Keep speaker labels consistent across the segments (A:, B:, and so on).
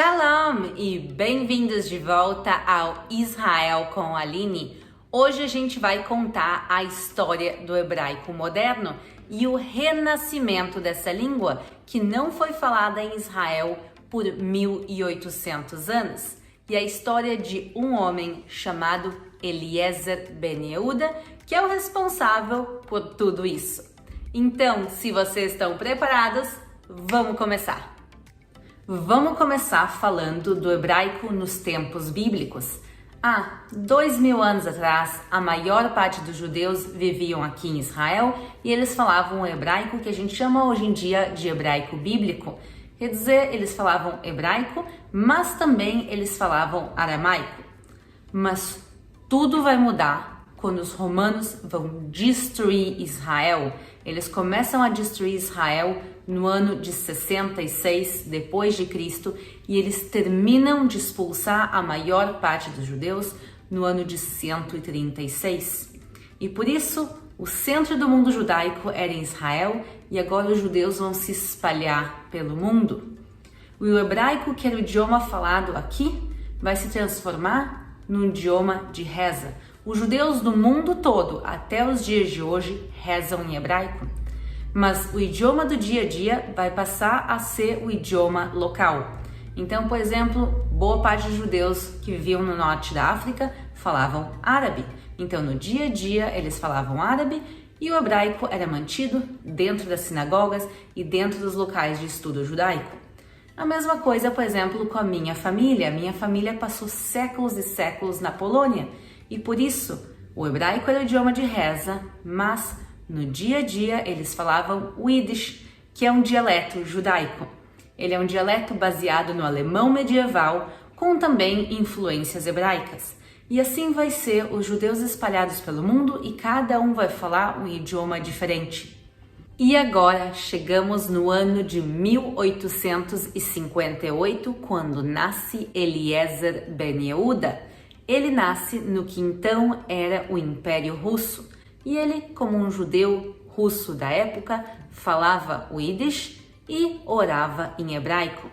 A: Shalom e bem-vindos de volta ao Israel com a Aline. Hoje a gente vai contar a história do hebraico moderno e o renascimento dessa língua que não foi falada em Israel por 1800 anos. E a história de um homem chamado Eliezer Ben Yehuda, que é o responsável por tudo isso. Então, se vocês estão preparados, vamos começar! Vamos começar falando do hebraico nos tempos bíblicos. Há 2000 anos atrás, a maior parte dos judeus viviam aqui em Israel e eles falavam o hebraico que a gente chama hoje em dia de hebraico bíblico. Quer dizer, eles falavam hebraico, mas também eles falavam aramaico. Mas tudo vai mudar quando os romanos vão destruir Israel. Eles começam a destruir Israel no ano de 66 depois de Cristo e eles terminam de expulsar a maior parte dos judeus no ano de 136. E por isso, o centro do mundo judaico era em Israel e agora os judeus vão se espalhar pelo mundo. O hebraico, que era o idioma falado aqui, vai se transformar num idioma de reza. Os judeus do mundo todo, até os dias de hoje, rezam em hebraico. Mas o idioma do dia a dia vai passar a ser o idioma local. Então, por exemplo, boa parte dos judeus que viviam no norte da África falavam árabe. Então, no dia a dia, eles falavam árabe e o hebraico era mantido dentro das sinagogas e dentro dos locais de estudo judaico. A mesma coisa, por exemplo, com a minha família. A minha família passou séculos e séculos na Polônia e, por isso, o hebraico era o idioma de reza, mas no dia a dia, eles falavam o Yiddish, que é um dialeto judaico. Ele é um dialeto baseado no alemão medieval, com também influências hebraicas. E assim vai ser os judeus espalhados pelo mundo e cada um vai falar um idioma diferente. E agora chegamos no ano de 1858, quando nasce Eliezer Ben Yehuda. Ele nasce no que então era o Império Russo. E ele, como um judeu russo da época, falava o Yiddish e orava em hebraico.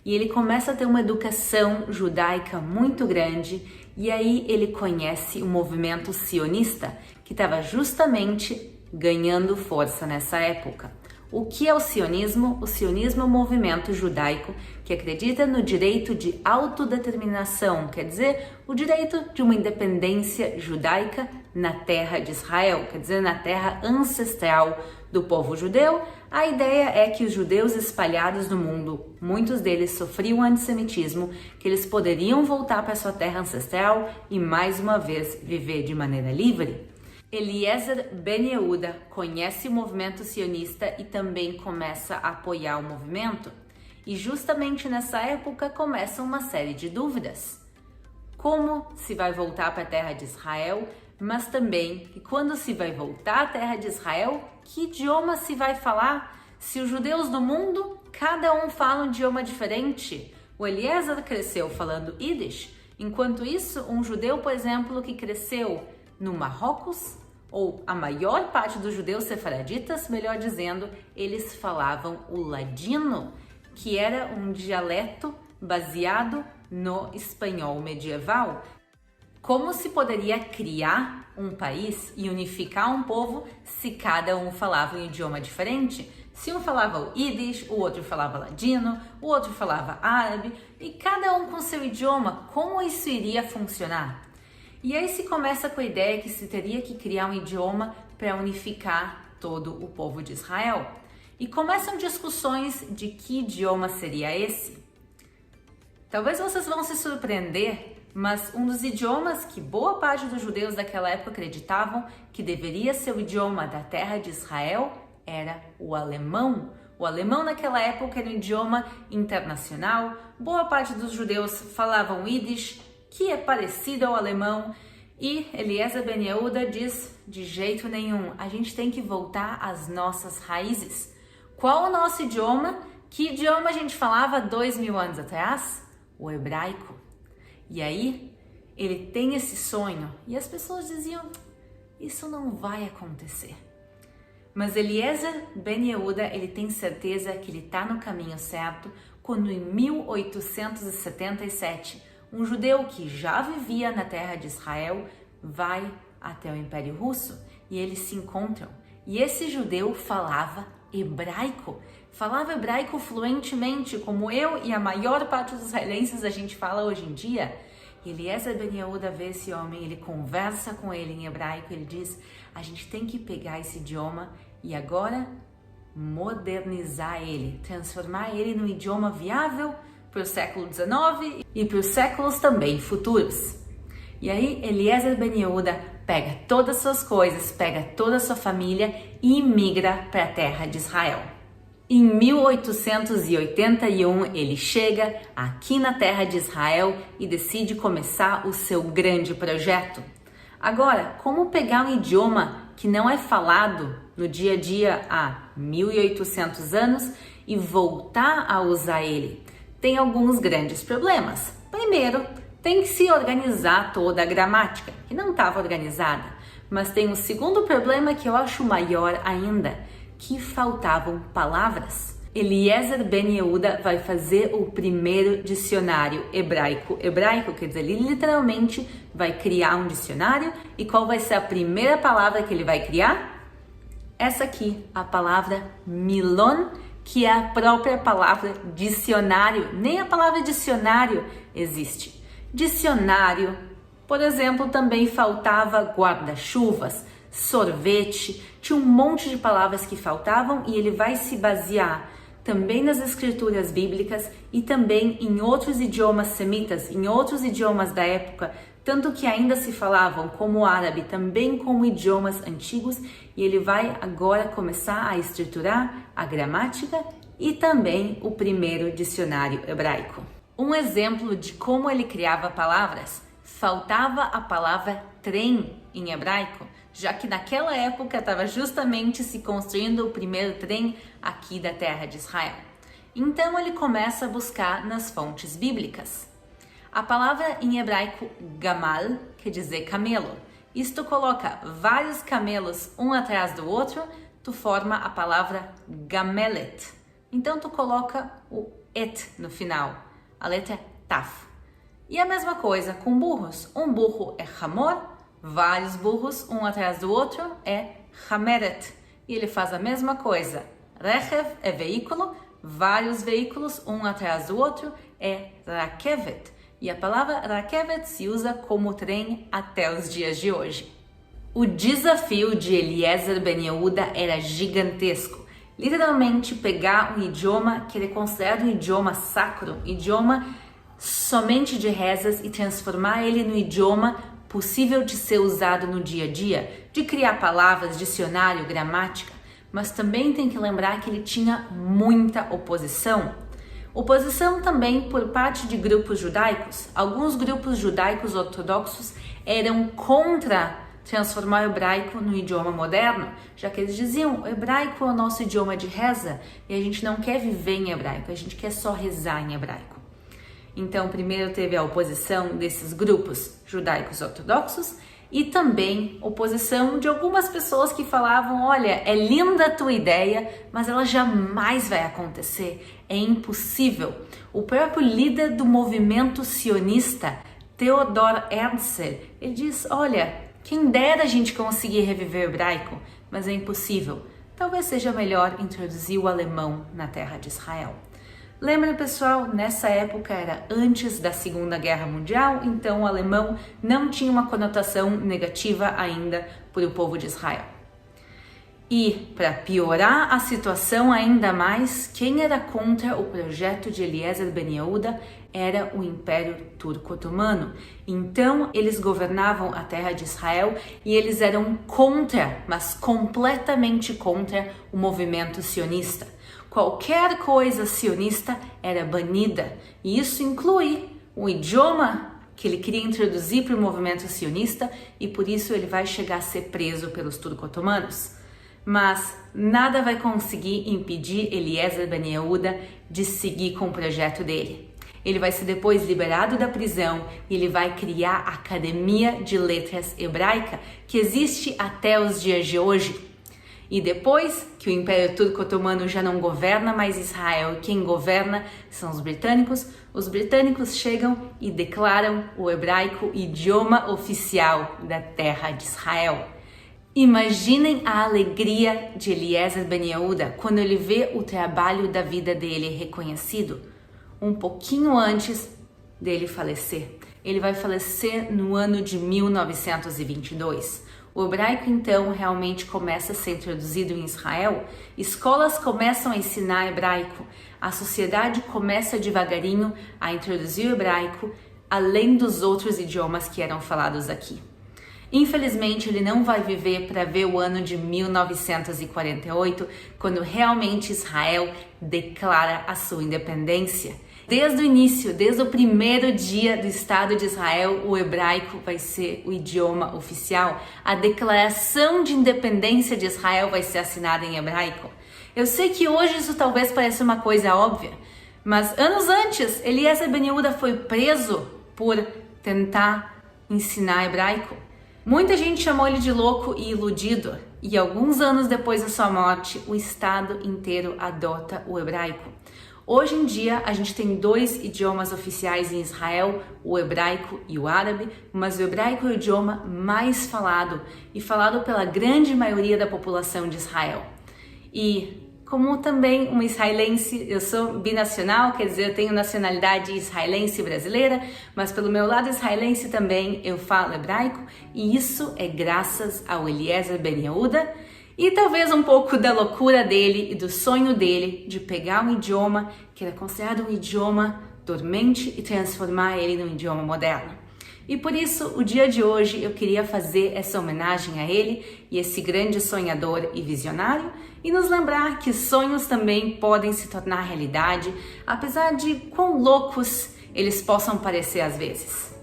A: E ele começa a ter uma educação judaica muito grande e aí ele conhece o movimento sionista, que estava justamente ganhando força nessa época. O que é o sionismo? O sionismo é um movimento judaico que acredita no direito de autodeterminação, quer dizer, o direito de uma independência judaica na terra de Israel, quer dizer, na terra ancestral do povo judeu. A ideia é que os judeus espalhados no mundo, muitos deles sofriam antissemitismo, que eles poderiam voltar para sua terra ancestral e mais uma vez viver de maneira livre. Eliezer Ben Yehuda conhece o movimento sionista e também começa a apoiar o movimento. E justamente nessa época começa uma série de dúvidas. Como se vai voltar para a terra de Israel, mas também que quando se vai voltar à terra de Israel, que idioma se vai falar? Se os judeus do mundo, cada um fala um idioma diferente. O Eliezer cresceu falando Yiddish, enquanto isso um judeu, por exemplo, que cresceu no Marrocos, ou a maior parte dos judeus sefaraditas, melhor dizendo, eles falavam o ladino, que era um dialeto baseado no espanhol medieval. Como se poderia criar um país e unificar um povo se cada um falava um idioma diferente? Se um falava o Yiddish, o outro falava ladino, o outro falava árabe, e cada um com seu idioma, como isso iria funcionar? E aí se começa com a ideia que se teria que criar um idioma para unificar todo o povo de Israel. E começam discussões de que idioma seria esse. Talvez vocês vão se surpreender, mas um dos idiomas que boa parte dos judeus daquela época acreditavam que deveria ser o idioma da terra de Israel era o alemão. O alemão naquela época era um idioma internacional. Boa parte dos judeus falavam Yiddish, que é parecido ao alemão, e Eliezer Ben Yehuda diz, de jeito nenhum, a gente tem que voltar às nossas raízes. Qual o nosso idioma? Que idioma a gente falava 2000 anos atrás? O hebraico. E aí, ele tem esse sonho, e as pessoas diziam, isso não vai acontecer. Mas Eliezer Ben Yehuda, ele tem certeza que ele está no caminho certo quando em 1877, um judeu que já vivia na terra de Israel vai até o Império Russo e eles se encontram. E esse judeu falava hebraico fluentemente, como eu e a maior parte dos israelenses a gente fala hoje em dia. E Eliezer Ben Yehuda vê esse homem, ele conversa com ele em hebraico, ele diz, a gente tem que pegar esse idioma e agora modernizar ele, transformar ele num idioma viável para o século XIX e para os séculos também futuros. E aí Eliezer Ben Yehuda pega todas as suas coisas, pega toda a sua família e migra para a terra de Israel. Em 1881, ele chega aqui na terra de Israel e decide começar o seu grande projeto. Agora, como pegar um idioma que não é falado no dia a dia há 1800 anos e voltar a usar ele? Tem alguns grandes problemas. Primeiro, tem que se organizar toda a gramática, que não estava organizada. Mas tem um segundo problema que eu acho maior ainda, que faltavam palavras. Eliezer Ben Yehuda vai fazer o primeiro dicionário hebraico. Hebraico quer dizer, ele literalmente vai criar um dicionário. E qual vai ser a primeira palavra que ele vai criar? Essa aqui, a palavra milon, que é a própria palavra dicionário. Nem a palavra dicionário existe. Dicionário, por exemplo, também faltava guarda-chuvas, sorvete, tinha um monte de palavras que faltavam e ele vai se basear também nas escrituras bíblicas e também em outros idiomas semitas, em outros idiomas da época, tanto que ainda se falavam como o árabe, também como idiomas antigos, e ele vai agora começar a estruturar a gramática e também o primeiro dicionário hebraico. Um exemplo de como ele criava palavras, faltava a palavra trem em hebraico, já que naquela época estava justamente se construindo o primeiro trem aqui da terra de Israel. Então ele começa a buscar nas fontes bíblicas. A palavra em hebraico gamal quer dizer camelo. Isto coloca vários camelos um atrás do outro, tu forma a palavra gamelet. Então tu coloca o et no final, a letra taf. E a mesma coisa com burros. Um burro é hamor, vários burros um atrás do outro é hameret. E ele faz a mesma coisa. Rechev é veículo, vários veículos um atrás do outro é rakevet. E a palavra rakevet se usa como trem até os dias de hoje. O desafio de Eliezer Ben Yehuda era gigantesco. Literalmente pegar um idioma que ele considera um idioma sacro, idioma somente de rezas, e transformar ele no idioma possível de ser usado no dia a dia, de criar palavras, dicionário, gramática, mas também tem que lembrar que ele tinha muita oposição. Oposição também por parte de grupos judaicos. Alguns grupos judaicos ortodoxos eram contra transformar o hebraico no idioma moderno, já que eles diziam, o hebraico é o nosso idioma de reza e a gente não quer viver em hebraico, a gente quer só rezar em hebraico. Então, primeiro teve a oposição desses grupos judaicos ortodoxos e também oposição de algumas pessoas que falavam, olha, é linda a tua ideia, mas ela jamais vai acontecer, é impossível. O próprio líder do movimento sionista, Theodor Herzl, ele diz, olha, quem dera a gente conseguir reviver o hebraico, mas é impossível. Talvez seja melhor introduzir o alemão na terra de Israel. Lembra, pessoal, nessa época era antes da Segunda Guerra Mundial, então o alemão não tinha uma conotação negativa ainda para o povo de Israel. E, para piorar a situação ainda mais, quem era contra o projeto de Eliezer Ben Yehuda era o Império Turco-Otomano. Então, eles governavam a terra de Israel e eles eram contra, mas completamente contra, o movimento sionista. Qualquer coisa sionista era banida, e isso inclui o idioma que ele queria introduzir para o movimento sionista, e por isso ele vai chegar a ser preso pelos turco-otomanos. Mas nada vai conseguir impedir Eliezer Ben Yehuda de seguir com o projeto dele. Ele vai ser depois liberado da prisão e ele vai criar a Academia de Letras Hebraica, que existe até os dias de hoje. E depois que o Império Turco-Otomano já não governa mais Israel, quem governa são os britânicos chegam e declaram o hebraico idioma oficial da terra de Israel. Imaginem a alegria de Eliezer Ben Yehuda quando ele vê o trabalho da vida dele reconhecido, um pouquinho antes dele falecer. Ele vai falecer no ano de 1922. O hebraico, então, realmente começa a ser introduzido em Israel, escolas começam a ensinar hebraico, a sociedade começa devagarinho a introduzir o hebraico, além dos outros idiomas que eram falados aqui. Infelizmente, ele não vai viver para ver o ano de 1948, quando realmente Israel declara a sua independência. Desde o início, desde o primeiro dia do Estado de Israel, o hebraico vai ser o idioma oficial. A declaração de independência de Israel vai ser assinada em hebraico. Eu sei que hoje isso talvez pareça uma coisa óbvia, mas anos antes, Eliezer Ben Yehuda foi preso por tentar ensinar hebraico. Muita gente chamou ele de louco e iludido, e alguns anos depois da sua morte, o Estado inteiro adota o hebraico. Hoje em dia, a gente tem 2 idiomas oficiais em Israel, o hebraico e o árabe, mas o hebraico é o idioma mais falado e falado pela grande maioria da população de Israel. E como também uma israelense, eu sou binacional, quer dizer, eu tenho nacionalidade israelense e brasileira, mas pelo meu lado israelense também eu falo hebraico, e isso é graças ao Eliezer Ben Yehuda, e talvez um pouco da loucura dele e do sonho dele de pegar um idioma que era considerado um idioma dormente e transformar ele num idioma moderno. E por isso, o dia de hoje eu queria fazer essa homenagem a ele e esse grande sonhador e visionário, e nos lembrar que sonhos também podem se tornar realidade, apesar de quão loucos eles possam parecer às vezes.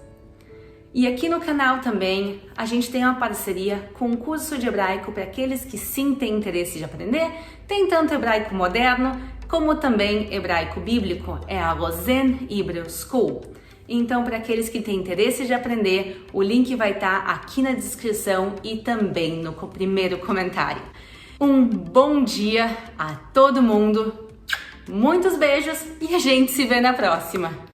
A: E aqui no canal também a gente tem uma parceria com um curso de hebraico para aqueles que sim têm interesse de aprender. Tem tanto hebraico moderno como também hebraico bíblico, é a Rosen Hebrew School. Então, para aqueles que têm interesse de aprender, o link vai estar aqui na descrição e também no primeiro comentário. Um bom dia a todo mundo, muitos beijos e a gente se vê na próxima!